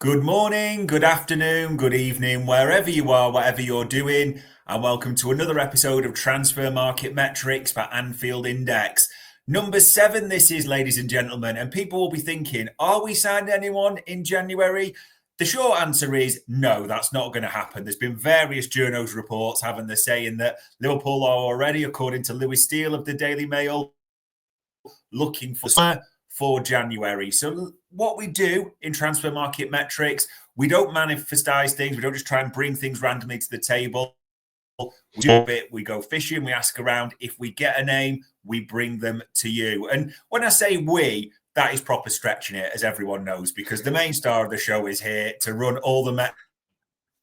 Good morning, good afternoon, good evening, wherever you are, whatever you're doing, and welcome to another episode of Transfer Market Metrics by Anfield Index. Number 7, this is, ladies and gentlemen, and people will be thinking, are we signing anyone in January? The short answer is no, that's not going to happen. There's been various journos reports having the saying that Liverpool are already, according to Lewis Steele of the Daily Mail, looking for January. So what we do in Transfer Market Metrics, we don't manifestize things. We don't just try and bring things randomly to the table. We do a bit, we go fishing, we ask around. If we get a name, we bring them to you. And when I say we, that is proper stretching it, as everyone knows, because the main star of the show is here to run all the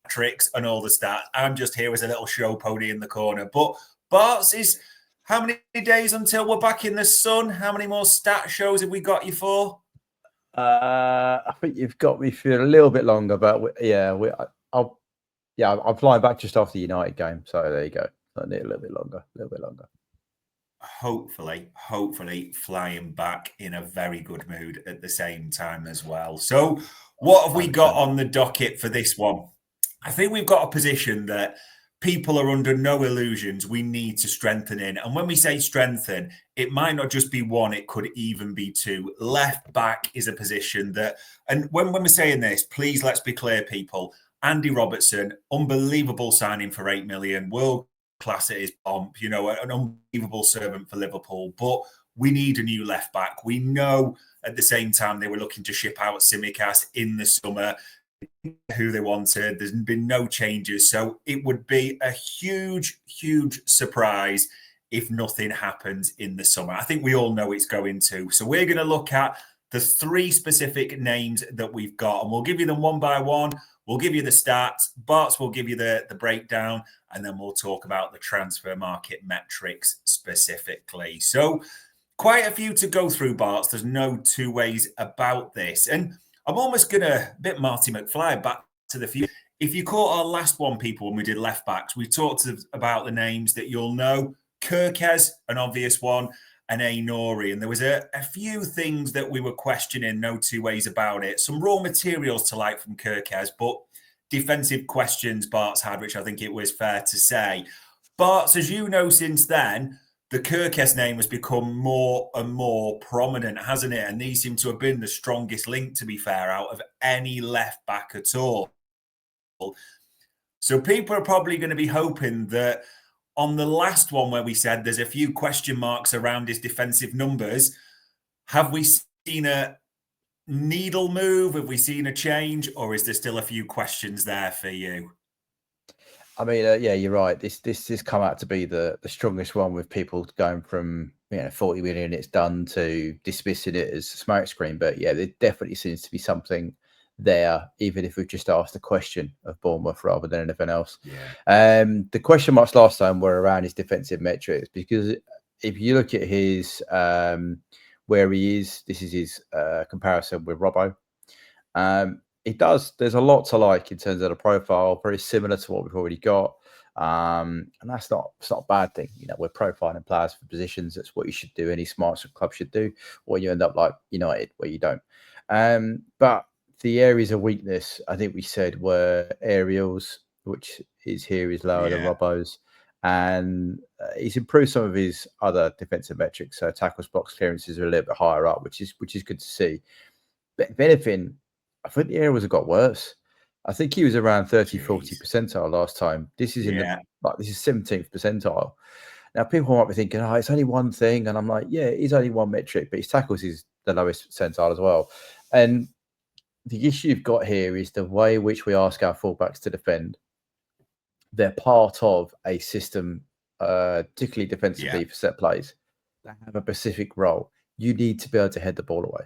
metrics and all the stats. I'm just here as a little show pony in the corner. But Bart's is... How many days until we're back in the sun? How many more stat shows have we got you for? I think you've got me for a little bit longer, but I'm flying back just after the United game, so there you go. I need a little bit longer. Hopefully flying back in a very good mood at the same time as well. So what have we got on the docket for this one? I think we've got a position that people are under no illusions we need to strengthen in. And when we say strengthen, it might not just be one, it could even be two. Left back is a position that, and when we're saying this, please let's be clear, people. Andy Robertson, unbelievable signing for 8 million, world class at his pomp, an unbelievable servant for Liverpool. But we need a new left back. We know at the same time they were looking to ship out Tsimikas in the summer, who they wanted. There's been no changes. So it would be a huge surprise if nothing happens in the summer. I think we all know it's going to. So we're going to look at the 3 specific names that we've got, and we'll give you them one by one. We'll give you the stats. Bart's will give you the breakdown, and then we'll talk about the transfer market metrics specifically. So quite a few to go through, Bart's. There's no two ways about this. And I'm almost going to, bit Marty McFly, back to the future. If you caught our last one, people, when we did left backs, we talked about the names that you'll know. Kerkez, an obvious one, and Nori. And there was a few things that we were questioning, no two ways about it. Some raw materials to like from Kerkez, but defensive questions Bart's had, which I think it was fair to say. Bart's, as you know, since then, the Kerkez name has become more and more prominent, hasn't it? And these seem to have been the strongest link, to be fair, out of any left back at all. So people are probably going to be hoping that on the last one where we said there's a few question marks around his defensive numbers, have we seen a needle move? Have we seen a change? Or is there still a few questions there for you? I mean, yeah, you're right. This has come out to be the strongest one, with people going from 40 million it's done to dismissing it as a smokescreen. But yeah, there definitely seems to be something there, even if we've just asked a question of Bournemouth rather than anything else. Yeah. The question marks last time were around his defensive metrics, because if you look at his where he is, this is his comparison with Robbo. There's a lot to like in terms of the profile, very similar to what we've already got. And it's not a bad thing. We're profiling players for positions. That's what you should do. Any smart club should do, or you end up like United, where you don't. But the areas of weakness, I think we said, were aerials, which is lower than Robbo's. And he's improved some of his other defensive metrics. So tackles, blocks, clearances are a little bit higher up, which is good to see. But if anything, I think the areas have got worse. I think he was around 40 percentile last time. This is this is 17th percentile. Now people might be thinking, it's only one thing, and I'm like, yeah, it is only one metric, but his tackles is the lowest percentile as well. And the issue you've got here is the way in which we ask our fullbacks to defend. They're part of a system, particularly defensively for set plays, that have a specific role. You need to be able to head the ball away.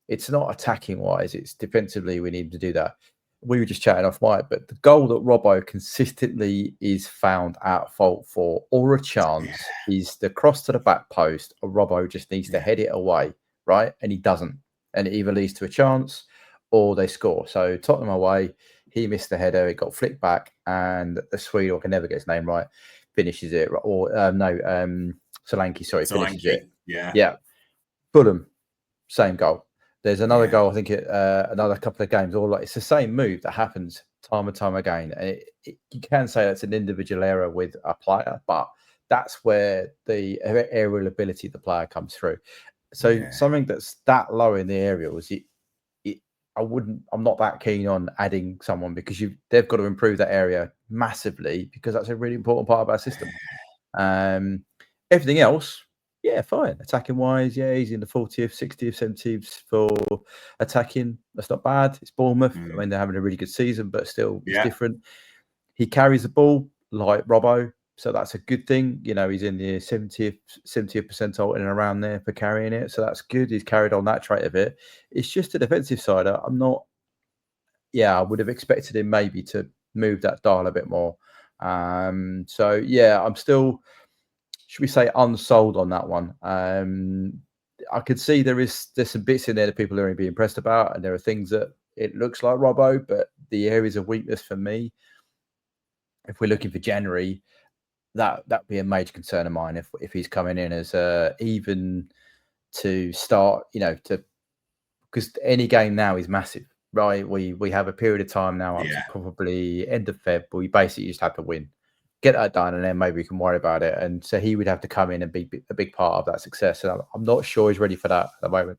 It's not attacking wise, it's defensively we need to do that. We were just chatting off mic, but the goal that Robbo consistently is found at fault for, or a chance, is the cross to the back post. Robbo just needs to head it away, right? And he doesn't. And it either leads to a chance or they score. So Tottenham away, he missed the header, it got flicked back, and the Swede, I can never get his name right, finishes it. Or Solanke, finishes it. Yeah. Yeah. Fulham, same goal. There's another goal, I think, another couple of games, all it's the same move that happens time and time again. And you can say that's an individual error with a player, but that's where the aerial ability of the player comes through. So something that's that low in the area was I'm not that keen on adding someone because they've got to improve that area massively because that's a really important part of our system. Everything else, yeah, fine. Attacking wise, yeah, he's in the 40th, 60th, 70th for attacking. That's not bad. It's Bournemouth. I mean, they're having a really good season, but still, it's different. He carries the ball like Robbo, so that's a good thing. You know, he's in the 70th percentile in and around there for carrying it, so that's good. He's carried on that trait of it. It's just the defensive side. I'm not. Yeah, I would have expected him maybe to move that dial a bit more. So yeah, I'm still, should we say, unsold on that one. I could see there's some bits in there that people are going to be impressed about, and there are things that it looks like Robbo, but the areas of weakness for me, if we're looking for January, that'd be a major concern of mine if he's coming in as even to start, because any game now is massive, right? We have a period of time now up to probably end of Feb, but we basically just have to win, get that done, and then maybe we can worry about it. And so he would have to come in and be a big part of that success. And I'm not sure he's ready for that at the moment.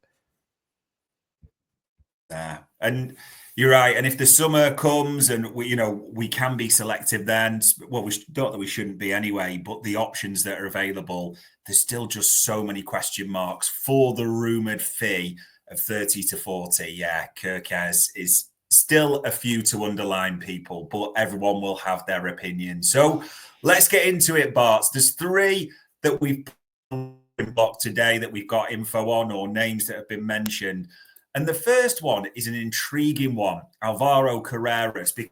And you're right. And if the summer comes and we can be selective then, well, we not that we shouldn't be anyway, but the options that are available, there's still just so many question marks for the rumored fee of 30 to 40. Yeah, Kerkez is still a few to underline, people, but everyone will have their opinion. So let's get into it, Bart. There's 3 that we've blocked today that we've got info on, or names that have been mentioned. And the first one is an intriguing one. Alvaro Carreras, because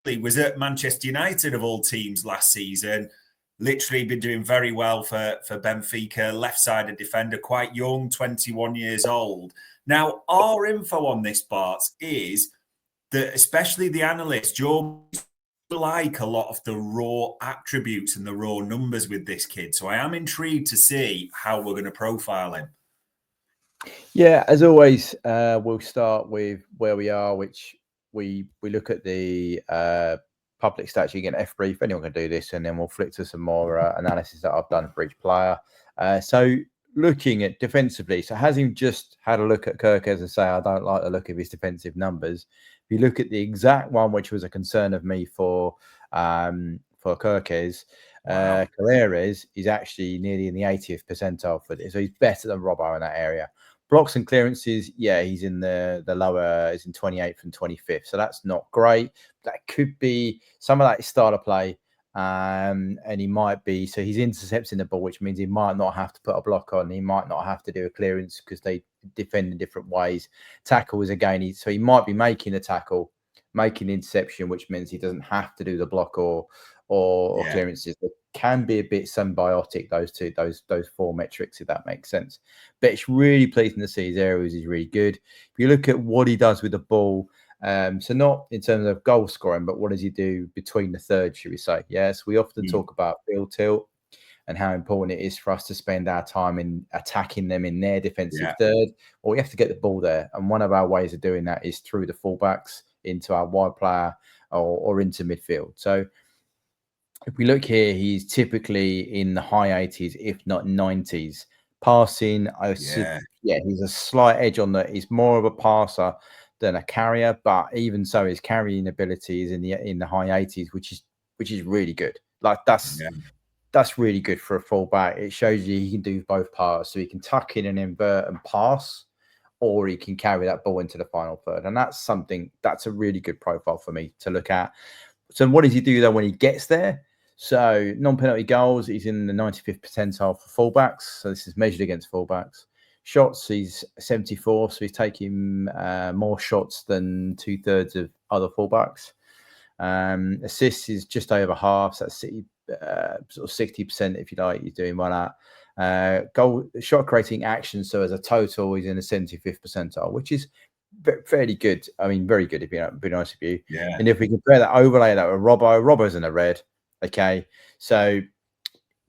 he was at Manchester United of all teams last season. Literally been doing very well for Benfica, left-sided defender, quite young, 21 years old. Now, our info on this, Bart, is that especially the analysts, like a lot of the raw attributes and the raw numbers with this kid. So I am intrigued to see how we're going to profile him. Yeah, as always, we'll start with where we are, which we look at the public stats. You get an F brief, anyone can do this, and then we'll flick to some more analysis that I've done for each player. So looking at defensively, so has he just had a look at Kerkez and say, I don't like the look of his defensive numbers? If you look at the exact one, which was a concern of me for Kerkez, Carreras is actually nearly in the 80th percentile for this, so he's better than Robbo in that area. Blocks and clearances, yeah, he's in the lower, is in 28th and 25th, so that's not great. That could be some of that is style of play, and he might be, so he's intercepting the ball, which means he might not have to put a block on, he might not have to do a clearance because they defend in different ways. Tackle is again, so he might be making the tackle, making the interception, which means he doesn't have to do the block or clearances. It can be a bit symbiotic, those 4 metrics, if that makes sense. But it's really pleasing to see his areas is really good. If you look at what he does with the ball, so not in terms of goal scoring, but what does he do between the thirds, should we say? Yes, we often talk about field tilt and how important it is for us to spend our time in attacking them in their defensive third. Well, we have to get the ball there. And one of our ways of doing that is through the fullbacks into our wide player or into midfield. So if we look here, he's typically in the high 80s, if not 90s. Passing, he's a slight edge on that. He's more of a passer than a carrier, but even so, his carrying ability is in the high 80s, which is really good. Like that's really good for a fullback. It shows you he can do both parts, so he can tuck in and invert and pass, or he can carry that ball into the final third, and that's a really good profile for me to look at. So what does he do though when he gets there? So non-penalty goals, he's in the 95th percentile for fullbacks. So this is measured against fullbacks. Shots, he's 74, so he's taking more shots than 2/3 of other fullbacks. Assists is just over half, so that's sort of 60%, if you like. He's doing well at goal shot creating action. So as a total, he's in the 75th percentile, which is fairly good. I mean, very good, if you be honest with you. Yeah. And if we compare that, overlay that with Robbo's in the red. Okay, so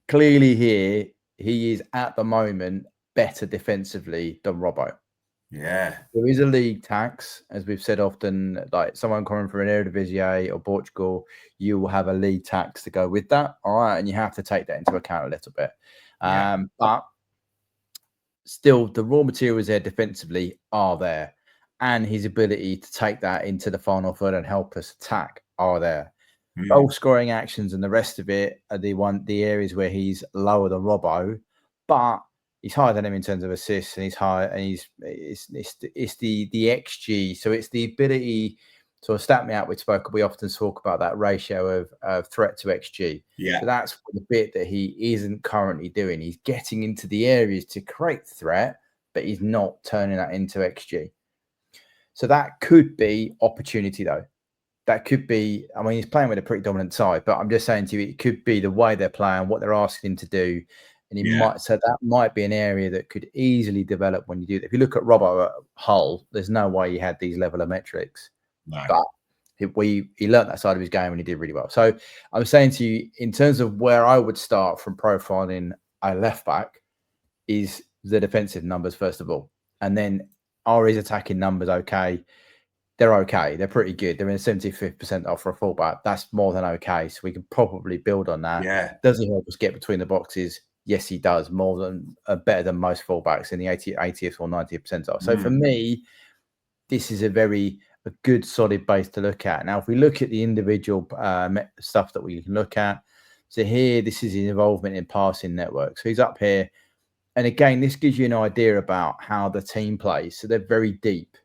clearly here he is at the moment better defensively than Robbo. Yeah. There is a league tax, as we've said often. Like someone coming from an Eredivisie or Portugal, you will have a league tax to go with that. All right, and you have to take that into account a little bit. Yeah. But still, the raw materials there defensively are there, and his ability to take that into the final third and help us attack are there. Goal scoring actions and the rest of it are the areas where he's lower than Robbo, but he's higher than him in terms of assists, and he's higher, and it's the XG, so it's the ability. So stat me out. We often talk about that ratio of threat to XG. Yeah. So that's the bit that he isn't currently doing. He's getting into the areas to create threat, but he's not turning that into XG. So that could be opportunity, though. That could be, I mean, he's playing with a pretty dominant side, but I'm just saying to you, it could be the way they're playing, what they're asking him to do. And he might, so that might be an area that could easily develop when you do that. If you look at Robbo at Hull, there's no way he had these level of metrics. No. But he learned that side of his game and he did really well. So I'm saying to you, in terms of where I would start from profiling a left back, is the defensive numbers, first of all. And then are his attacking numbers okay? They're okay. They're pretty good. They're in 75th percentile for a fullback. That's more than okay. So we can probably build on that. Yeah. Does he help us get between the boxes? Yes, he does. More than better than most fullbacks in the 80th or 90th percentile. So for me, this is a good solid base to look at. Now, if we look at the individual stuff that we can look at, so here, this is his involvement in passing network. So he's up here. And again, this gives you an idea about how the team plays. So they're very deep.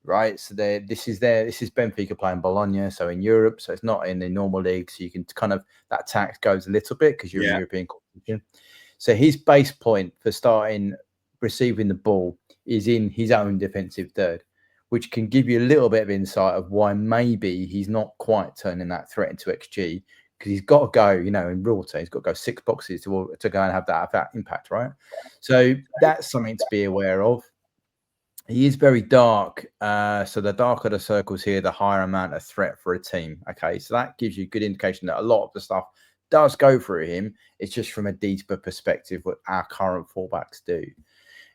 Right, so this is Benfica playing Bologna, so in Europe, so it's not in the normal league, so you can kind of, that tax goes a little bit because you're in European competition. So his base point for starting receiving the ball is in his own defensive third, which can give you a little bit of insight of why maybe he's not quite turning that threat into XG, because he's got to go, in real terms, he's got to go 6 boxes to go and have that impact, right? So that's something to be aware of. He is very dark. So the darker the circles here, the higher amount of threat for a team. Okay, so that gives you a good indication that a lot of the stuff does go through him. It's just from a deeper perspective what our current fullbacks do.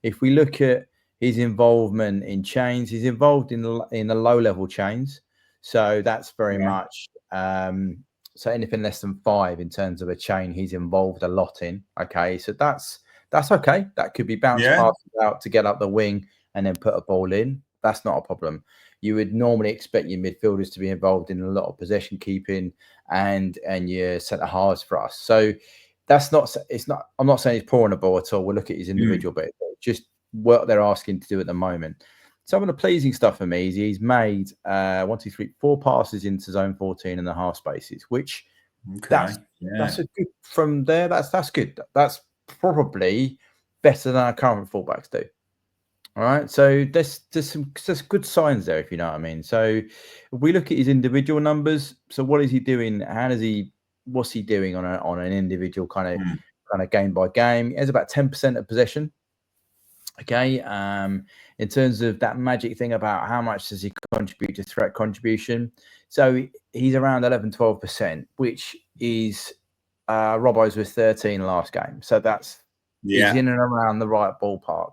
If we look at his involvement in chains, he's involved in the low-level chains. So that's very much so anything less than 5 in terms of a chain, he's involved a lot in. Okay, so that's okay. That could be bounced passes out to get up the wing and then put a ball in. That's not a problem. You would normally expect your midfielders to be involved in a lot of possession keeping and your centre halves for us. So that's not. It's not. I'm not saying he's poor on the ball at all. We'll look at his individual bit. Just what they're asking to do at the moment. Some of the pleasing stuff for me is he's made 4 passes into zone 14 and the half spaces, which that's a good from there. That's good. That's probably better than our current fullbacks do. All right, so there's good signs there, if you know what I mean. So if we look at his individual numbers, so what is he doing? What's he doing on an individual kind of game by game? He has about 10% of possession. Okay, in terms of that magic thing about how much does he contribute to threat contribution, so he's around 11-12%, which is Robbo's was 13 last game. So that's he's in and around the right ballpark.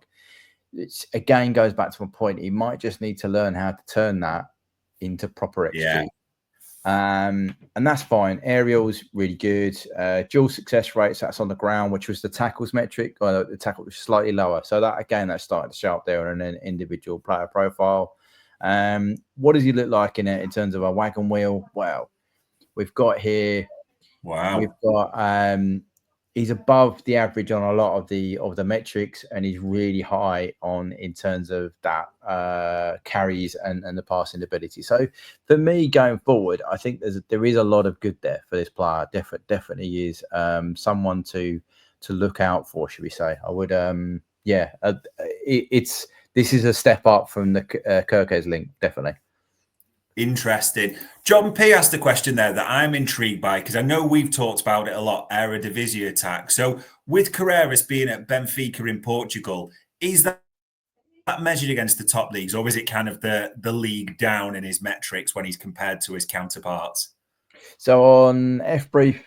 It's again goes back to my point. He might just need to learn how to turn that into proper XG. And that's fine. Aerials really good. Dual success rates, that's on the ground, which was the tackles metric, or the tackle was slightly lower. So that again, that's starting to show up there on an individual player profile. What does he look like in terms of a wagon wheel? Well, we've got here. Wow. We've got he's above the average on a lot of the metrics, and he's really high in terms of that carries and the passing ability. So for me going forward, I think there is a lot of good there for this player. Definitely is someone to look out for, should we say? I would this is a step up from the Kerkez link, definitely. Interesting. John P asked a question there that I'm intrigued by, because I know we've talked about it a lot, Eredivisie attack. So with Carreras being at Benfica in Portugal, is that measured against the top leagues, or is it kind of the league down in his metrics when he's compared to his counterparts? So on FBrief,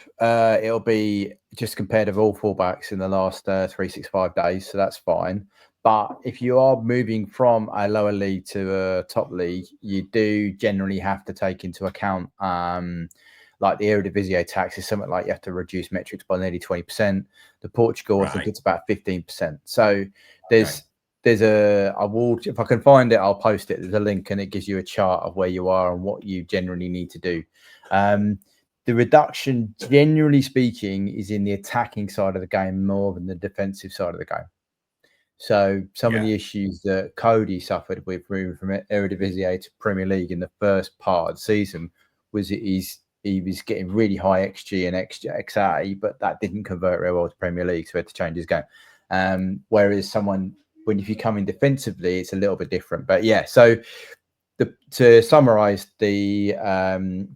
it'll be just compared with all fullbacks in the last 365 days. So that's fine. But if you are moving from a lower league to a top league, you do generally have to take into account like the Eredivisie tax is something like you have to reduce metrics by nearly 20%. The Portugal, I think it's about 15%. So there's I will, if I can find it, I'll post it. There's a link and it gives you a chart of where you are and what you generally need to do. The reduction, generally speaking, is in the attacking side of the game more than the defensive side of the game. So some of the issues that Cody suffered with moving from Eredivisie to Premier League in the first part of the season was he was getting really high XG and XA, but that didn't convert very well to Premier League, so he had to change his game. Whereas if you come in defensively, it's a little bit different. But yeah, so to summarise, the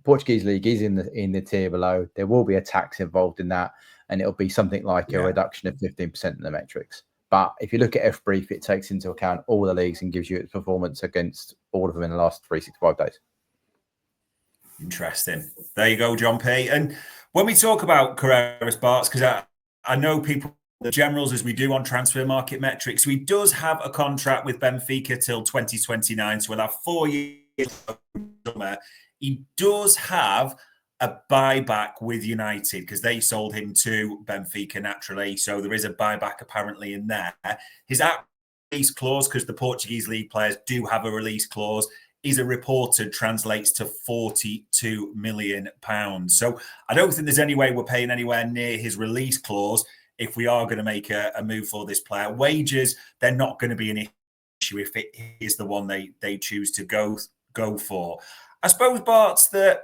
Portuguese league is in the tier below. There will be a tax involved in that, and it'll be something like a reduction of 15% in the metrics. But if you look at F-Brief, it takes into account all the leagues and gives you its performance against all of them in the last 365 days. Interesting. There you go, John P. And when we talk about Carreras, Barts, because I know people, the generals, as we do on transfer market metrics, he does have a contract with Benfica till 2029, so we'll have 4 years. He does have a buyback with United because they sold him to Benfica naturally. So there is a buyback apparently in there. His release clause, because the Portuguese league players do have a release clause, is a reported translates to £42 million. So I don't think there's any way we're paying anywhere near his release clause if we are going to make a move for this player. Wages, they're not going to be an issue if it is the one they choose to go for. I suppose, Bart's, that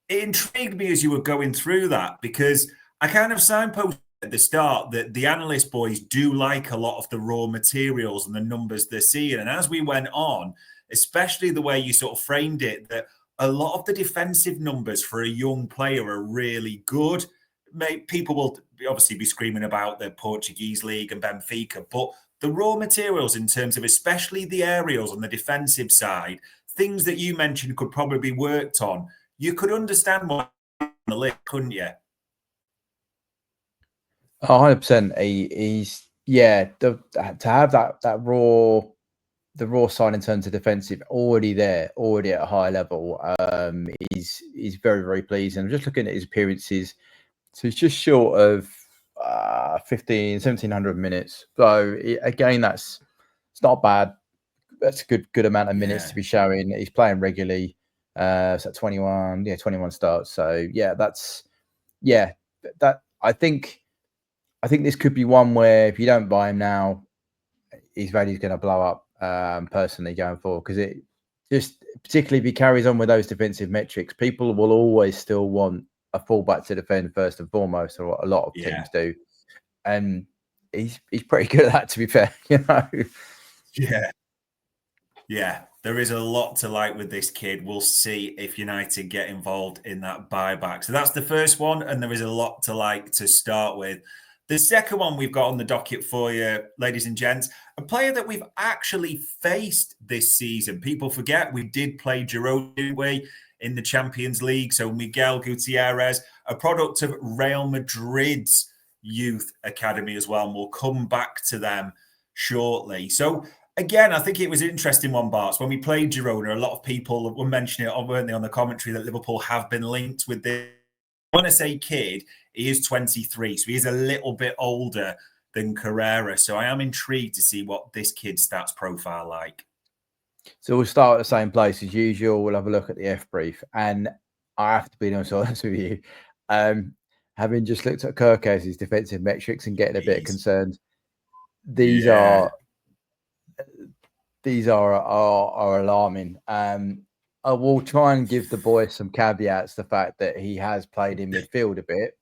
it intrigued me as you were going through that, because I kind of signposted at the start that the analyst boys do like a lot of the raw materials and the numbers they're seeing. And as we went on, especially the way you sort of framed it, that a lot of the defensive numbers for a young player are really good. People will obviously be screaming about the Portuguese league and Benfica, but the raw materials in terms of especially the aerials on the defensive side, things that you mentioned could probably be worked on. You could understand why on the list, couldn't you? 100%. He's to have that raw side in terms of defensive already at a high level is very, very pleasing. I'm just looking at his appearances, so he's just short of 1,700 minutes. So again, it's not bad. That's a good amount of minutes to be showing. He's playing regularly. So 21 starts. So that I think this could be one where if you don't buy him now, his value is going to blow up personally going forward, because it just, particularly if he carries on with those defensive metrics, people will always still want a fullback to defend first and foremost, or what a lot of teams do, and he's pretty good at that, to be fair. Yeah, there is a lot to like with this kid. We'll see if United get involved in that buyback. So that's the first one, and there is a lot to like to start with. The second one we've got on the docket for you, ladies and gents, a player that we've actually faced this season. People forget we did play Girona in the Champions League. So Miguel Gutierrez, a product of Real Madrid's youth academy as well, and we'll come back to them shortly. So again, I think it was an interesting one, Bart. When we played Girona, a lot of people were mentioning it, weren't they, on the commentary, that Liverpool have been linked with this. When I say kid, he is 23, so he is a little bit older than Carrera. So I am intrigued to see what this kid's stats profile like. So we'll start at the same place as usual. We'll have a look at the F-Brief. And I have to be honest with you, having just looked at Kerkez's defensive metrics and getting a bit concerned, these are alarming. I will try and give the boy some caveats. The fact that he has played in midfield a bit,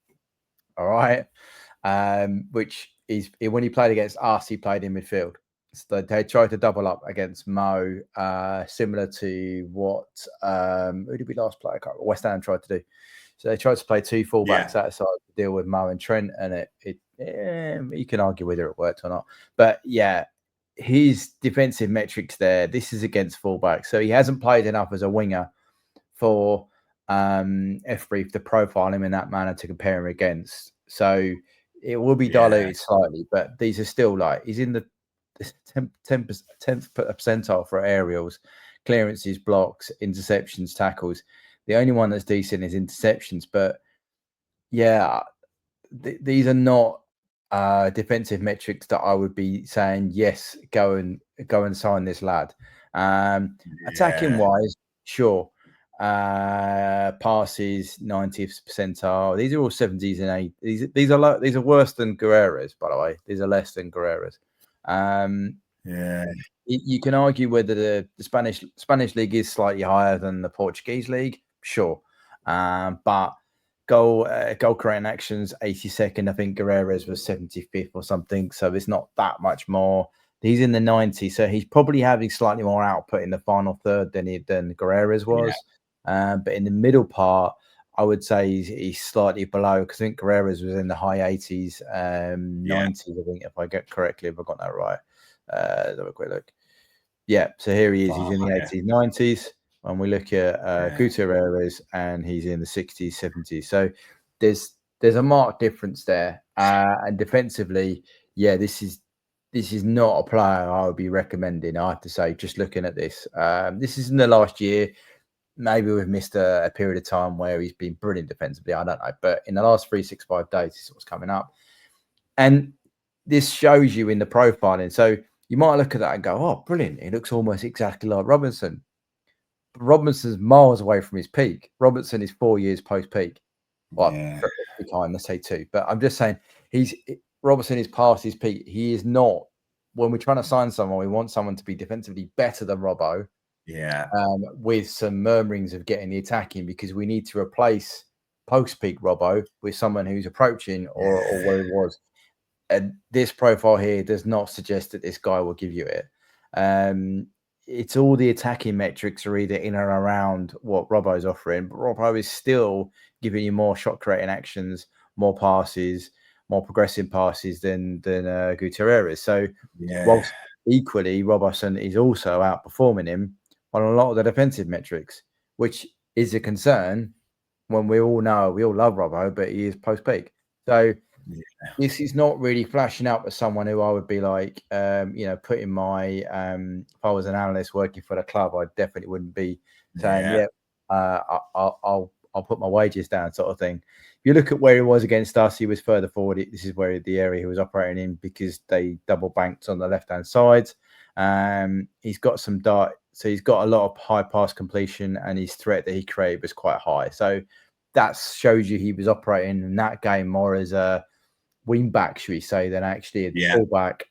all right, which is when he played against us, he played in midfield. So they tried to double up against Mo, similar to what who did we last play? West Ham tried to do. So they tried to play two fullbacks outside to deal with Mo and Trent, and you can argue whether it worked or not. But yeah, his defensive metrics there. This is against fullbacks, so he hasn't played enough as a winger for F-Brief to profile him in that manner to compare him against. So it will be diluted slightly, but these are still he's in the 10th percentile for aerials, clearances, blocks, interceptions, tackles. The only one that's decent is interceptions. But yeah, these are not defensive metrics that I would be saying, yes, go and sign this lad. Attacking wise, sure. Passes 90th percentile. These are all 70s and 80s. These are worse than Guerrero's, by the way. These are less than Guerrero's. You can argue whether the Spanish league is slightly higher than the Portuguese league, sure. But goal creating actions 82nd. I think Guerrero's was 75th or something. So it's not that much more. He's in the 90s, so he's probably having slightly more output in the final third than Guerrero's was. But in the middle part, I would say he's slightly below, because I think Guerrero's was in the high 80s, 90s, I think, if I get correctly, if I got that right. Let's have a quick look. Yeah, so here he is. He's in the 80s, 90s. When we look at Gutierrez, and he's in the 60s, 70s. So there's a marked difference there. And defensively, yeah, this is not a player I would be recommending, I have to say, just looking at this. This is in the last year. Maybe we've missed a period of time where he's been brilliant defensively. I don't know. But in the last 365 days, this is what's coming up. And this shows you in the profiling. So you might look at that and go, oh, brilliant. He looks almost exactly like Robinson. But Robinson's miles away from his peak. Robertson is 4 years post-peak. Well, behind, let's say 2. But I'm just saying, Robertson is past his peak. He is not. When we're trying to sign someone, we want someone to be defensively better than Robbo. With some murmurings of getting the attacking, because we need to replace post-peak Robbo with someone who's approaching or where he was. And this profile here does not suggest that this guy will give you it. It's all the attacking metrics are either in or around what Robbo's offering, but Robbo is still giving you more shot creating actions, more passes, more progressive passes than Gutierrez. So whilst equally Robertson is also outperforming him on a lot of the defensive metrics, which is a concern when we all love Robbo, but he is post-peak. So this is not really flashing up as someone who I would be like, putting my, if I was an analyst working for the club, I definitely wouldn't be saying, I'll put my wages down, sort of thing. If you look at where he was against us, he was further forward. This is where the area he was operating in, because they double banked on the left-hand side. He's got some dart. So he's got a lot of high pass completion, and his threat that he created was quite high. So that shows you he was operating in that game more as a wing back, should we say, than actually a fullback.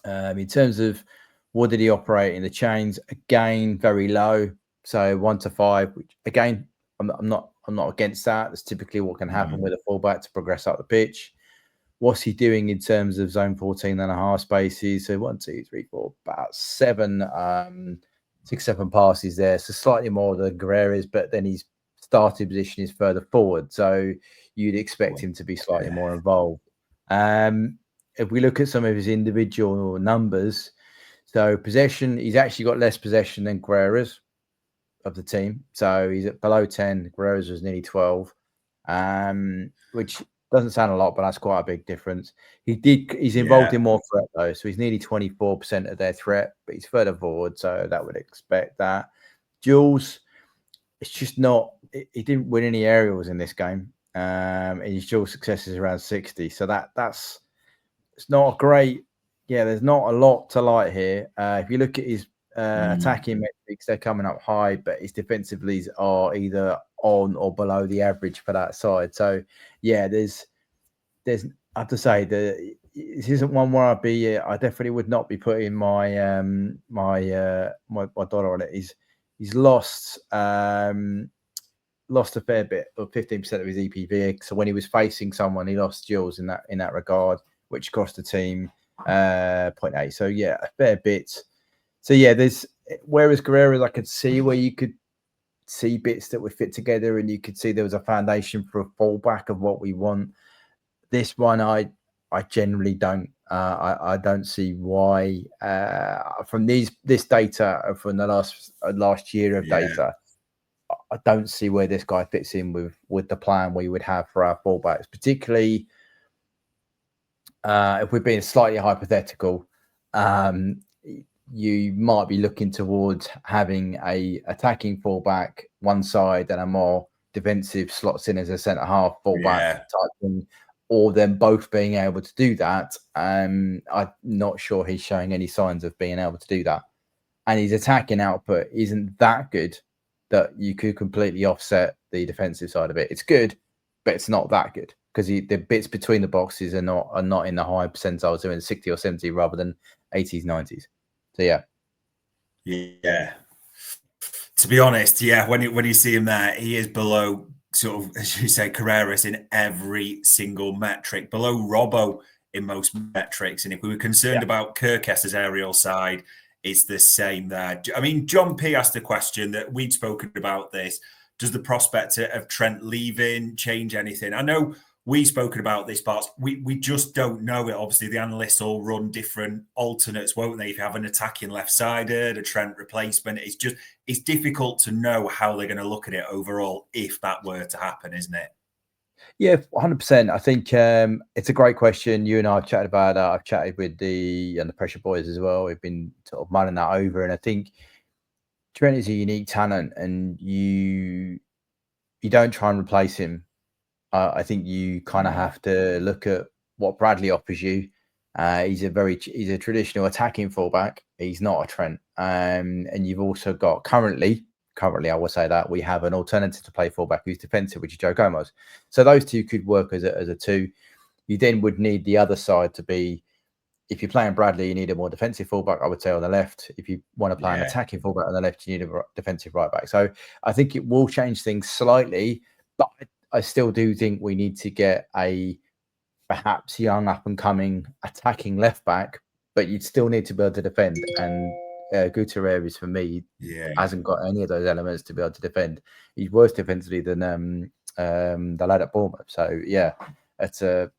In terms of what did he operate in the chains, again, very low. So 1 to 5, which again, I'm not against that. That's typically what can happen with a fullback to progress up the pitch. What's he doing in terms of zone 14.5 spaces? So 1, 2, 3, 4, about 7, 6, 7 passes there. So slightly more than Guerrero's, but then his starting position is further forward. So you'd expect him to be slightly more involved. If we look at some of his individual numbers, so possession, he's actually got less possession than Guerrero's of the team. So he's at below 10. Guerrero's was nearly 12, which doesn't sound a lot, but that's quite a big difference. He's involved in more threat though, so he's nearly 24% of their threat, but he's further forward, so that would expect that. Duels, it's just not. He didn't win any aerials in this game. And his dual success is around 60, so that's it's not a great. Yeah, there's not a lot to like here. If you look at his attacking metrics, they're coming up high, but his defensively are either on or below the average for that side. So yeah, there's I have to say that this isn't one where I definitely would not be putting my my dollar on it. He's lost a fair bit, of 15% of his EPV. So when he was facing someone, he lost duels in that regard, which cost the team 0.8. So yeah, a fair bit. So yeah, whereas Guerrero, I could see where you could see bits that would fit together, and you could see there was a foundation for a fallback of what we want. This one, I generally don't. I don't see why. From this data from the last year of data, I don't see where this guy fits in with the plan we would have for our fullbacks, particularly if we're being slightly hypothetical. you might be looking towards having a attacking fullback one side and a more defensive slots in as a centre half fullback type thing, or them both being able to do that. I'm not sure he's showing any signs of being able to do that, and his attacking output isn't that good that you could completely offset the defensive side of it. It's good, but it's not that good because the bits between the boxes are not in the high percentiles, they're in 60 or 70 rather than 80s, 90s. So yeah. To be honest, when you see him there, he is below sort of, as you say, Carreras in every single metric, below Robbo in most metrics. And if we were concerned about Kerkez's aerial side, it's the same there. I mean, John P asked a question that we'd spoken about this. Does the prospect of Trent leaving change anything? I know we've spoken about this, but we just don't know it. Obviously, the analysts all run different alternates, won't they? If you have an attacking left-sided, a Trent replacement, it's difficult to know how they're going to look at it overall if that were to happen, isn't it? Yeah, 100%. I think it's a great question. You and I have chatted about it. I've chatted with the Pressure Boys as well. We've been sort of mulling that over, and I think Trent is a unique talent, and you don't try and replace him. I think you kind of have to look at what Bradley offers you. He's a traditional attacking fullback. He's not a Trent. And you've also got currently, I will say that we have an alternative to play fullback who's defensive, which is Joe Gomez. So those two could work as a two. You then would need the other side to be, if you're playing Bradley, you need a more defensive fullback, I would say, on the left. If you want to play an attacking fullback on the left, you need a defensive right back. So I think it will change things slightly, but I still do think we need to get a perhaps young up-and-coming attacking left back, but you'd still need to be able to defend. And Gutierrez, for me, hasn't got any of those elements to be able to defend. He's worse defensively than the lad at Bournemouth. So, that's a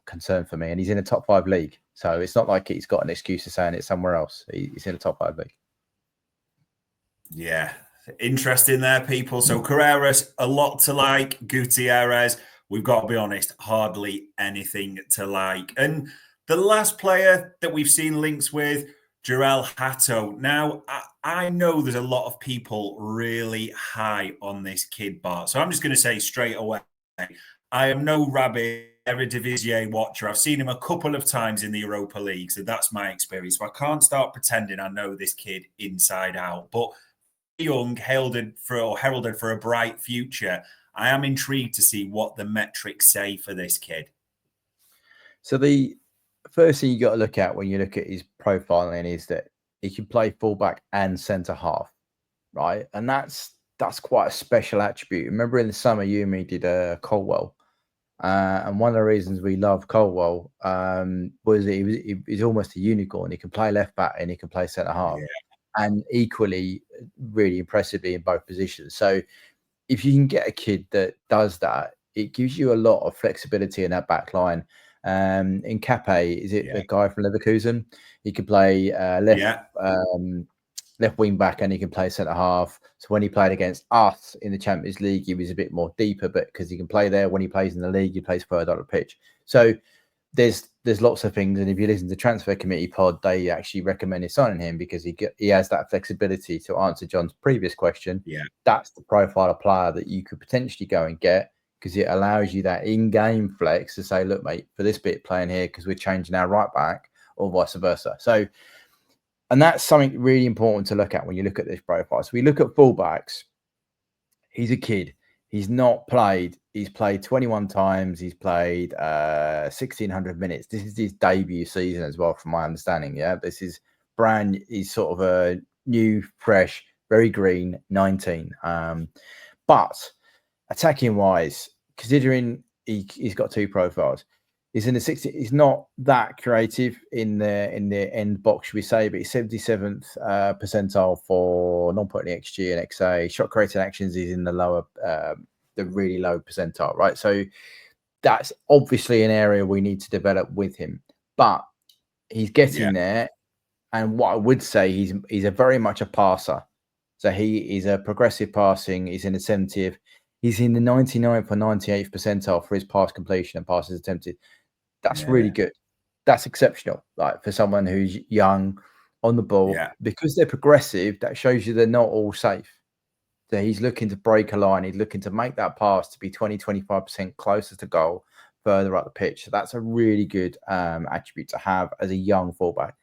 concern for me. And he's in a top 5 league. So it's not like he's got an excuse of saying it's somewhere else. He's in a top 5 league. Yeah. Interesting there, people. So Carreras, a lot to like. Gutierrez, we've got to be honest, hardly anything to like. And the last player that we've seen links with, Jorrel Hato. Now, I know there's a lot of people really high on this kid, Bart. So I'm just going to say straight away, I am no rabid Eredivisie watcher. I've seen him a couple of times in the Europa League, so that's my experience. So I can't start pretending I know this kid inside out. But young, heralded for a bright future, I am intrigued to see what the metrics say for this kid. So the first thing you got to look at when you look at his profiling is that he can play fullback and centre half, right? And that's quite a special attribute. Remember in the summer, you and me did Colwell, and one of the reasons we love Colwell was that he's almost a unicorn. He can play left back and he can play centre half. And equally, really impressively in both positions. So if you can get a kid that does that, it gives you a lot of flexibility in that back line. In Cape, is it the guy from Leverkusen? He could play left wing back and he can play centre half. So when he played against us in the Champions League, he was a bit more deeper, but because he can play there. When he plays in the league, he plays further on the pitch. So there's lots of things, and if you listen to Transfer Committee Pod, they actually recommended signing him because he has that flexibility. To answer John's previous question, that's the profile of player that you could potentially go and get, because it allows you that in-game flex to say, look, mate, for this bit playing here because we're changing our right back, or vice versa. So, and that's something really important to look at when you look at this profile. So we look at fullbacks. He's a kid. He's not played. He's played 21 times. He's played 1,600 minutes. This is his debut season as well, from my understanding. Yeah, this is he's sort of a new, fresh, very green, 19. But attacking wise, considering he's got 2 profiles, he's in the 60. He's not that creative in the end box, should we say? But he's 77th percentile for non-penalty XG and XA. Shot created actions is in the lower, the really low percentile, right? So that's obviously an area we need to develop with him. But he's getting there. And what I would say, he's a very much a passer. So he is a progressive passing. He's in the 70th. He's in the 99th or 98th percentile for his pass completion and passes attempted. That's really good. that's exceptional. Like for someone who's young on the ball, because they're progressive, that shows you they're not all safe. So he's looking to break a line. He's looking to make that pass to be 20-25% closer to goal, further up the pitch. So that's a really good attribute to have as a young fullback.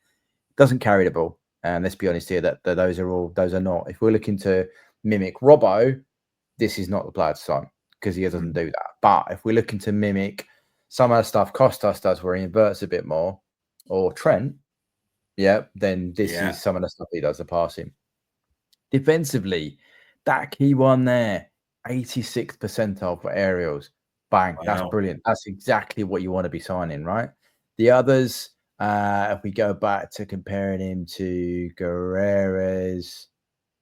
Doesn't carry the ball. And let's be honest here, that those are not. If we're looking to mimic Robbo, this is not the player to sign because he doesn't do that. But if we're looking to mimic some of the stuff Costas does where he inverts a bit more, or Trent, then this is some of the stuff he does to passing. Defensively, that key one there, 86th percentile for aerials. Bang, that's brilliant. That's exactly what you want to be signing, right? The others, if we go back to comparing him to Carreras,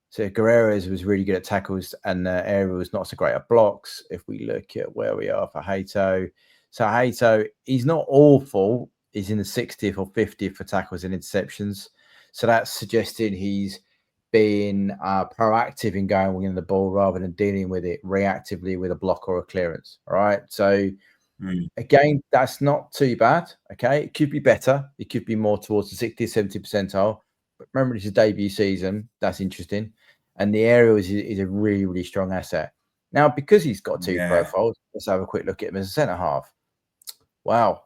so Carreras was really good at tackles and aerial was not so great at blocks. If we look at where we are for Hato, so Hato, he's not awful. He's in the 60th or 50th for tackles and interceptions. So that's suggesting he's being proactive in going in the ball rather than dealing with it reactively with a block or a clearance. All right. So again, that's not too bad. Okay. It could be better. It could be more towards the 60, 70 percentile. But remember, it's his debut season. That's interesting. And the aerial is a really, really strong asset. Now, because he's got two profiles, let's have a quick look at him as a centre half. Wow.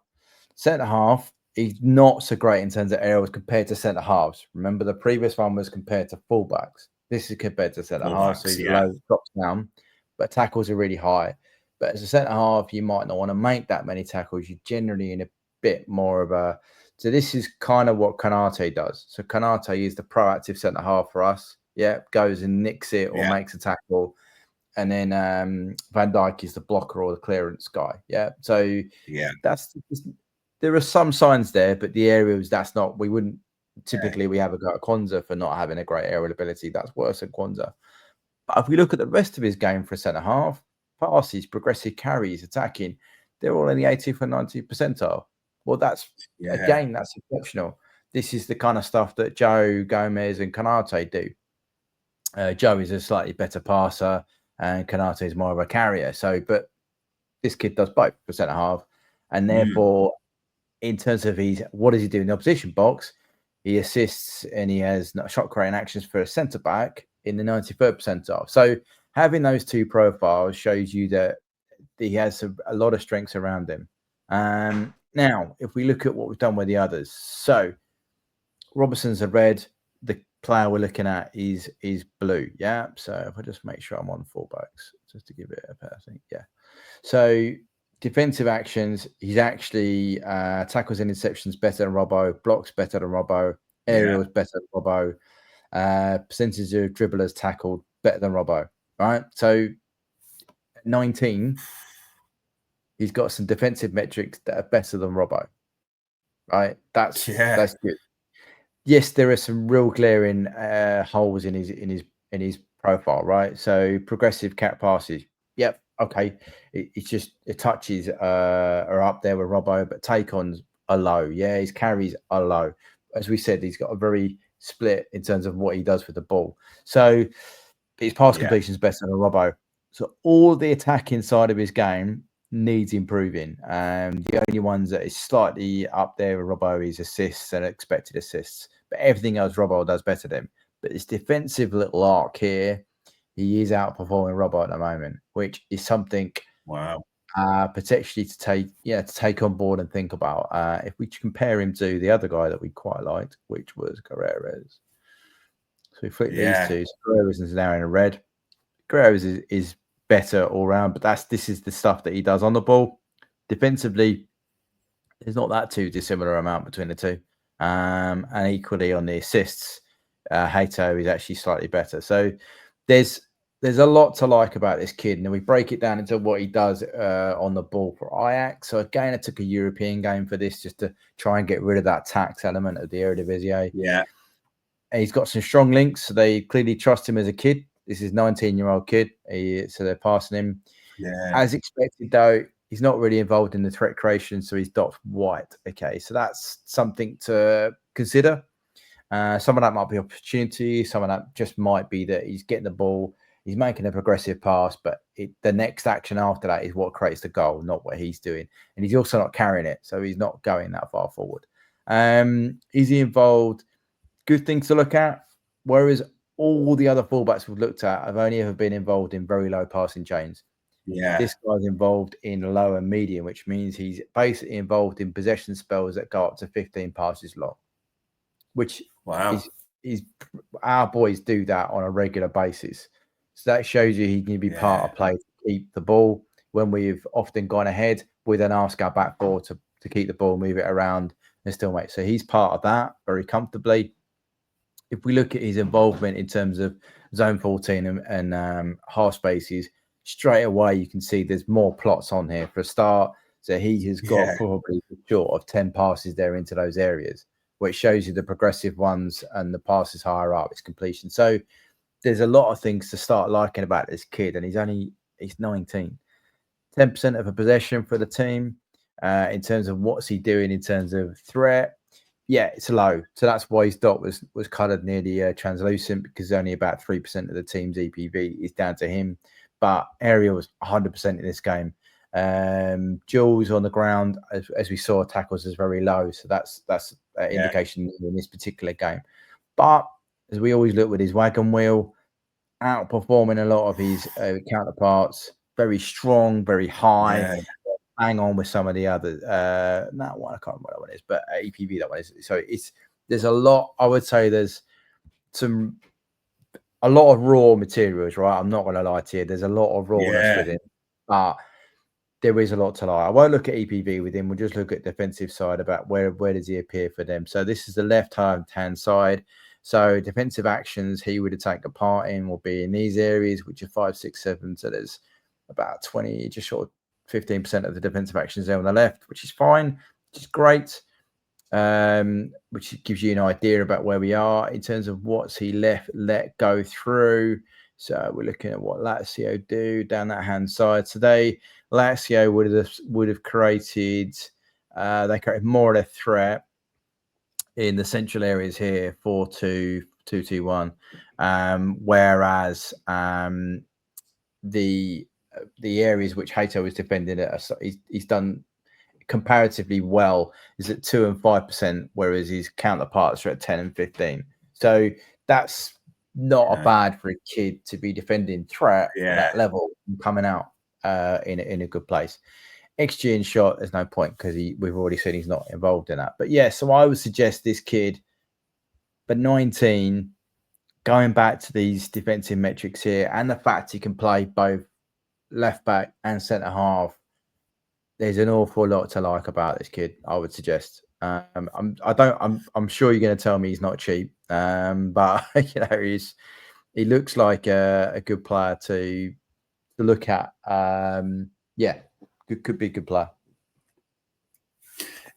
Centre half, he's not so great in terms of aerials compared to centre halves. Remember, the previous one was compared to fullbacks. This is compared to centre halves, so he's low, drops down, but tackles are really high. But as a centre half, you might not want to make that many tackles. You're generally in a bit more of a. So this is kind of what Konate does. So Konate is the proactive centre half for us. Yeah, goes and nicks it or makes a tackle. And then Van Dijk is the blocker or the clearance guy. Yeah. So that's there are some signs there, but the areas that's not. We wouldn't typically we have a go at Kwanzaa for not having a great aerial ability. That's worse than Kwanzaa. But if we look at the rest of his game for a centre half, passes, progressive carries, attacking, they're all in the 80th and 90th percentile. Well, that's again, that's exceptional. This is the kind of stuff that Joe, Gomez, and Konate do. Joe is a slightly better passer, and Konate is more of a carrier. So, but this kid does both for centre half, and therefore, in terms of what does he do in the opposition box? He assists and he has shot creating actions for a centre back in the 93rd percentile. So, having those two profiles shows you that he has a lot of strengths around him. Now, if we look at what we've done with the others, so Robertson's a red. The player we're looking at is blue. Yeah. So if I just make sure I'm on fullbacks, just to give it a pair, I think. Yeah. So defensive actions, he's actually tackles and interceptions better than Robbo, blocks better than Robbo, aerials better than Robbo, percentage of dribblers tackled better than Robbo. Right. So at 19, he's got some defensive metrics that are better than Robbo. Right. That's good. Yes, there are some real glaring holes in his profile, right? So progressive cat passes, yep, okay. It's just it touches are up there with Robbo, but take-ons are low. Yeah, his carries are low. As we said, he's got a very split in terms of what he does with the ball. So his pass completion is better than Robbo. So all the attacking side of his game needs improving. The only ones that is slightly up there with Robbo is assists and expected assists. But everything else Robbo does better than him. But this defensive little arc here, he is outperforming Robbo at the moment, which is something potentially to take on board and think about. If we compare him to the other guy that we quite liked, which was Carreras. So we flip these two. So Carreras is now in a red. Carreras is better all round, but this is the stuff that he does on the ball. Defensively, there's not that too dissimilar amount between the two. And equally on the assists, Hato is actually slightly better. So there's a lot to like about this kid. And then we break it down into what he does on the ball for Ajax. So again, I took a European game for this just to try and get rid of that tax element of the Eredivisie. Yeah. And he's got some strong links. So they clearly trust him as a kid. This is a 19-year-old kid. So they're passing him. Yeah. As expected, though, he's not really involved in the threat creation, so he's dot white. Okay, so that's something to consider. Some of that might be opportunity. Some of that just might be that he's getting the ball. He's making a progressive pass, but the next action after that is what creates the goal, not what he's doing. And he's also not carrying it, so he's not going that far forward. Is he involved? Good things to look at. Whereas all the other fullbacks we've looked at have only ever been involved in very low passing chains. Yeah. This guy's involved in low and medium, which means he's basically involved in possession spells that go up to 15 passes long, which is our boys do that on a regular basis. So that shows you he can be part of play to keep the ball. When we've often gone ahead, we then ask our back four to keep the ball, move it around, and still make. So he's part of that very comfortably. If we look at his involvement in terms of zone 14 and half spaces, straight away you can see there's more plots on here for a start. So he has got probably short of 10 passes there into those areas, which shows you the progressive ones and the passes higher up, its completion. So there's a lot of things to start liking about this kid, and he's 19. 10% of a possession for the team. In terms of what's he doing in terms of threat, it's low. So that's why his dot was coloured nearly translucent, because only about 3% of the team's EPV is down to him. But area was 100% in this game. Jules on the ground, as we saw, tackles is very low. So that's an indication in this particular game. But as we always look with his wagon wheel, outperforming a lot of his counterparts, very strong, very high, hang on with some of the others. That one, I can't remember what that one is, but EPV, that one is. So there's a lot, I would say there's a lot of raw materials, right? I'm not going to lie to you. There's a lot of rawness with him, but there is a lot to like. I won't look at EPV with him. We'll just look at defensive side about where does he appear for them. So this is the left-hand side. So defensive actions he would take a part in will be in these areas, which are 5, 6, 7. So there's about 20, just short of 15% of the defensive actions there on the left, which is fine, which is great. Which gives you an idea about where we are in terms of what's he let go through. So we're looking at what Lazio do down that hand side today. Lazio would have created they created more of a threat in the central areas here, 4-2-2-2-1, whereas the areas which Hato was defending at, he's done comparatively well, is at 2 and 5%, whereas his counterparts are at 10 and 15. So that's not a bad for a kid to be defending threat at that level and coming out in a good place. XG in shot, there's no point because we've already seen he's not involved in that. But so I would suggest this kid, but 19, going back to these defensive metrics here and the fact he can play both left back and centre half, there's an awful lot to like about this kid, I would suggest. I'm sure you're going to tell me he's not cheap, but he looks like a good player to look at. Could be a good player.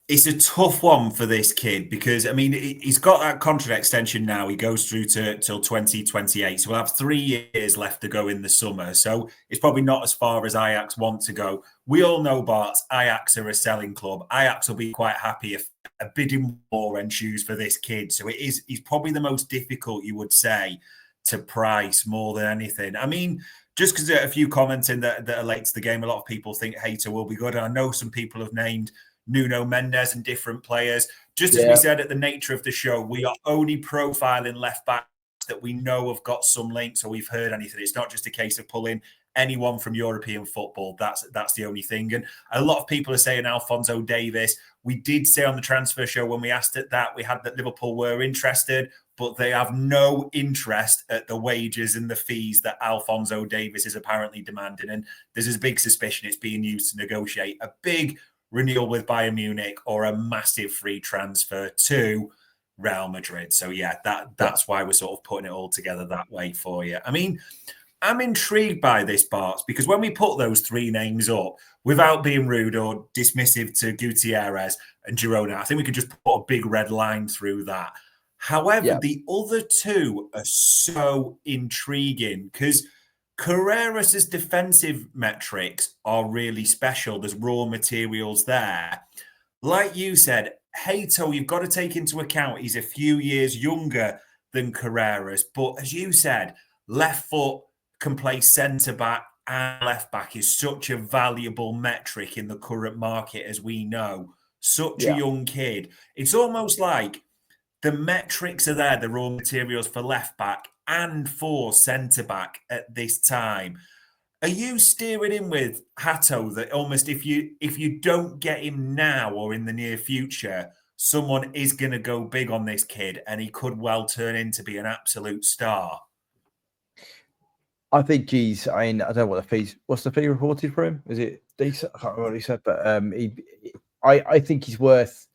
It's a tough one for this kid because, I mean, he's got that contract extension now. He goes through till 2028. So we'll have 3 years left to go in the summer. So it's probably not as far as Ajax want to go. We all know, Bart, Ajax are a selling club. Ajax will be quite happy if a bidding war ensues for this kid. So he's probably the most difficult, you would say, to price more than anything. I mean, just because there are a few comments in that are late to the game, a lot of people think Hato will be good. And I know some people have named Nuno Mendes and different players. Just as we said at the nature of the show, we are only profiling left backs that we know have got some links or we've heard anything. It's not just a case of pulling anyone from European football. That's the only thing. And a lot of people are saying Alphonso Davies. We did say on the transfer show when we asked it that we had that Liverpool were interested, but they have no interest at the wages and the fees that Alphonso Davies is apparently demanding. And there's a big suspicion it's being used to negotiate a big renewal with Bayern Munich or a massive free transfer to Real Madrid. So that's why we're sort of putting it all together that way for you. I mean, I'm intrigued by this, Bart, because when we put those 3 names up, without being rude or dismissive to Gutierrez and Girona, I think we could just put a big red line through that. However, the other 2 are so intriguing because Carreras' defensive metrics are really special. There's raw materials there. Like you said, Hato, you've got to take into account he's a few years younger than Carreras. But as you said, left foot, can play centre back and left back is such a valuable metric in the current market, as we know. Such a young kid. It's almost like the metrics are there, the raw materials for left back and for centre back at this time. Are you steering in with Hato that almost if you don't get him now or in the near future, someone is going to go big on this kid and he could well turn into be an absolute star? I think he's. I mean, I don't know what the fees. What's the fee reported for him? Is it decent? I can't remember what he said, but I think he's worth.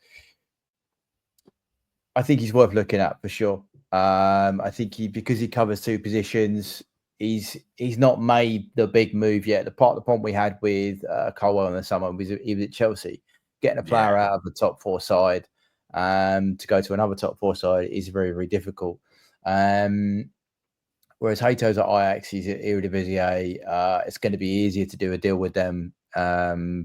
I think he's worth looking at for sure. I think because he covers two positions, he's not made the big move yet. The problem we had with Colwell in the summer was he was at Chelsea, getting a player out of the top four side to go to another top four side is very, very difficult. Whereas Hato's at Ajax, he's at Eredivisie. It's going to be easier to do a deal with them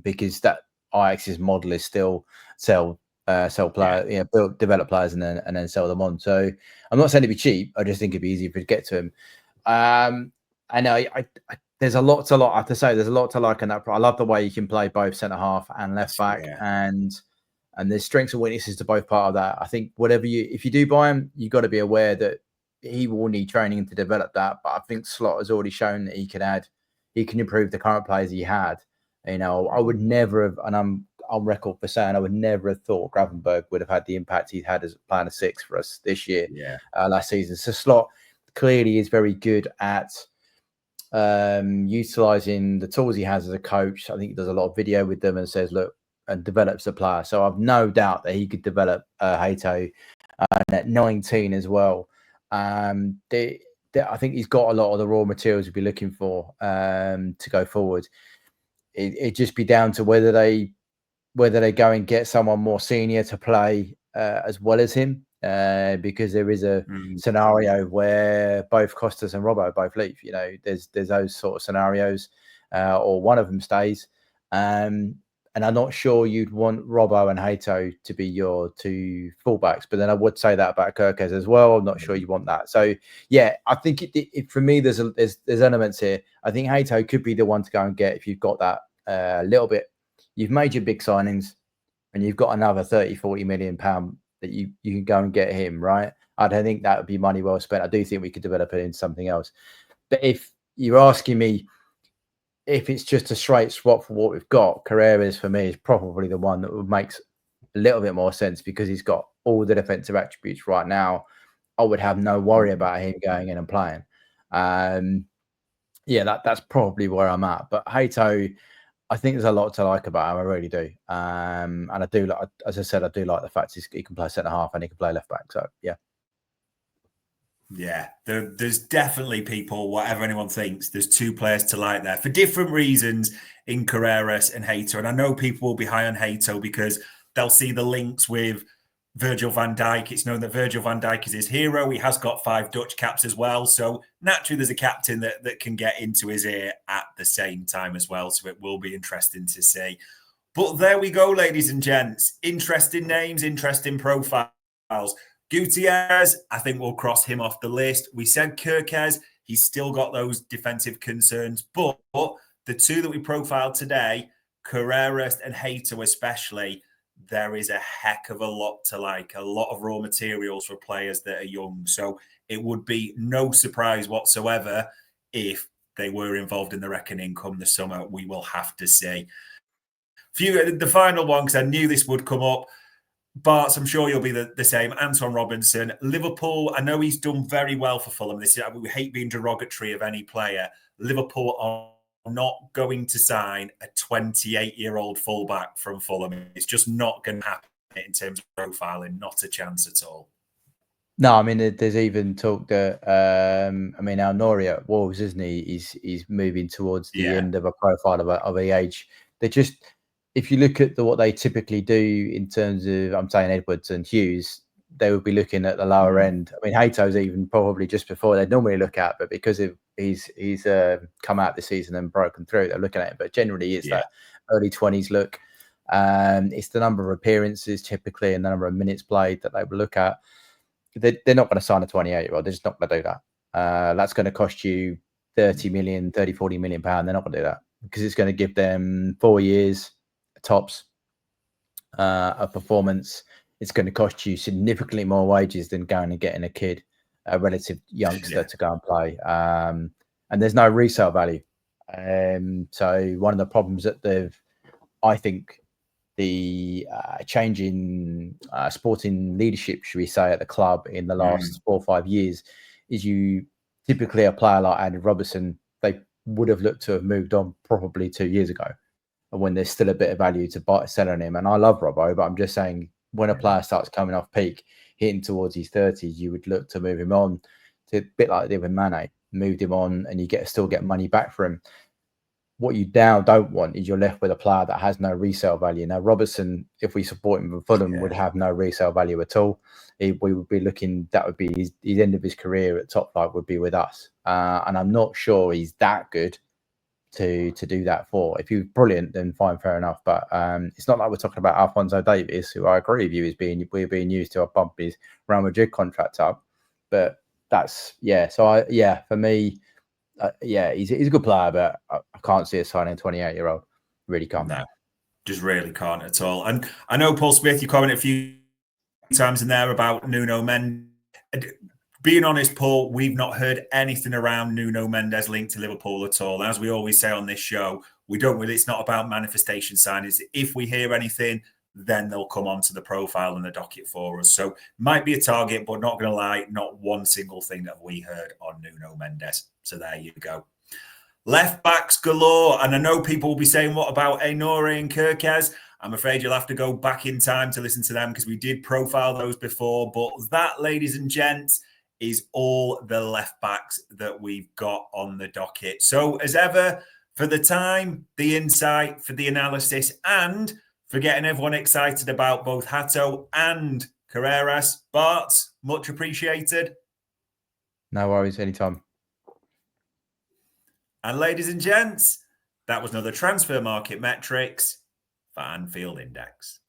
because that Ajax's model is still sell players, develop players and then sell them on. So I'm not saying it'd be cheap. I just think it'd be easier to get to him. I know there's a lot to like. I have to say there's a lot to like in that. I love the way you can play both centre half and left back, and there's strengths and weaknesses to both part of that. I think if you do buy him, you got to be aware that he will need training to develop that. But I think Slot has already shown that he can improve the current players he had. You know, I would never have, and I'm on record for saying I would never have thought Gravenberg would have had the impact he's had as plan of six for us this year, last season. So Slot clearly is very good at utilizing the tools he has as a coach. I think he does a lot of video with them and says, look, and develops the player. So I've no doubt that he could develop Hato at 19 as well. I think he's got a lot of the raw materials we'd be looking for to go forward. It'd just be down to whether they go and get someone more senior to play as well as him, because there is a scenario where both Costas and Robbo both leave. You know, there's those sort of scenarios, or one of them stays. And I'm not sure you'd want Robbo and Hato to be your two fullbacks, but then I would say that about Kerkez as well. I'm not sure you want that. So yeah, I think for me, there's elements here. I think Hato could be the one to go and get if you've got that little bit. You've made your big signings, and you've got another 30-40 million pound that you can go and get him, right? I don't think that would be money well spent. I do think we could develop it into something else. But if you're asking me, if it's just a straight swap for what we've got, Carreras for me is probably the one that would make a little bit more sense because he's got all the defensive attributes right now. I would have no worry about him going in and playing. That's probably where I'm at. But Hato, I think there's a lot to like about him. I really do. And I do like, as I said, I do like the fact he can play centre half and he can play left back. So yeah. Yeah, there's definitely people, whatever anyone thinks, there's two players to like there for different reasons in Carreras and Hato. And I know people will be high on Hato because they'll see the links with Virgil van Dijk. It's known that Virgil van Dijk is his hero. He has got 5 Dutch caps as well. So naturally, there's a captain that can get into his ear at the same time as well. So it will be interesting to see. But there we go, ladies and gents. Interesting names, interesting profiles. Gutierrez, I think we'll cross him off the list. We said Kerkez, he's still got those defensive concerns. But the two that we profiled today, Carreras and Hato especially, there is a heck of a lot to like, a lot of raw materials for players that are young. So it would be no surprise whatsoever if they were involved in the reckoning come the summer. We will have to see. The final one, because I knew this would come up. Bart, I'm sure you'll be the same. Anton Robinson, Liverpool. I know he's done very well for Fulham. We hate being derogatory of any player. Liverpool are not going to sign a 28-year-old fullback from Fulham. It's just not going to happen in terms of profiling. Not a chance at all. No, I mean, there's even talk that, Al Nori at Wolves, isn't he? He's moving towards the end of a profile of a age. They just, if you look at what they typically do in terms of, I'm saying Edwards and Hughes, they would be looking at the lower end. I mean, Hato's even probably just before they'd normally look at, but because he's come out this season and broken through, they're looking at it. But generally, it's that early 20s look. It's the number of appearances typically and the number of minutes played that they will look at. They're not going to sign a 28-year-old. They're just not going to do that. That's going to cost you 30 million, 30, 40 million pound. They're not going to do that because it's going to give them 4 years tops of performance. It's going to cost you significantly more wages than going and getting a kid, a relative youngster, to go and play. And there's no resale value. So one of the problems that I think the change in sporting leadership, should we say, at the club in the last 4 or 5 years is you typically a player like Andy Robertson, they would have looked to have moved on probably 2 years ago, and when there's still a bit of value to sell on him. And I love Robbo, but I'm just saying when a player starts coming off peak, hitting towards his 30s, you would look to move him on, to a bit like they did with Mane, moved him on, and you still get money back for him. What you now don't want is you're left with a player that has no resale value. Now, Robertson, if we support him for Fulham, would have no resale value at all. We would be looking, that would be his end of his career at top flight would be with us. And I'm not sure he's that good to do that for. If you're brilliant, then fine, fair enough. But it's not like we're talking about Alphonso Davies, who I agree with you we're being used to bump his Real Madrid contract up. But that's, So for me, he's a good player, but I can't see us signing a 28-year-old. Really can't. No, just really can't at all. And I know, Paul Smith, you commented a few times in there about Nuno Mendes. Being honest, Paul, we've not heard anything around Nuno Mendes linked to Liverpool at all. As we always say on this show, it's not about manifestation signings. If we hear anything, then they'll come onto the profile and the docket for us. So might be a target, but not going to lie, not one single thing that we heard on Nuno Mendes. So there you go. Left backs galore. And I know people will be saying, what about Ainoure and Kerkez? I'm afraid you'll have to go back in time to listen to them because we did profile those before. But that, ladies and gents, is all the left backs that we've got on the docket. So as ever, for the time, the insight, for the analysis, and for getting everyone excited about both Hato and Carreras, Bart, much appreciated. No worries, anytime. And ladies and gents, that was another Transfer Market Metrics for Anfield Index.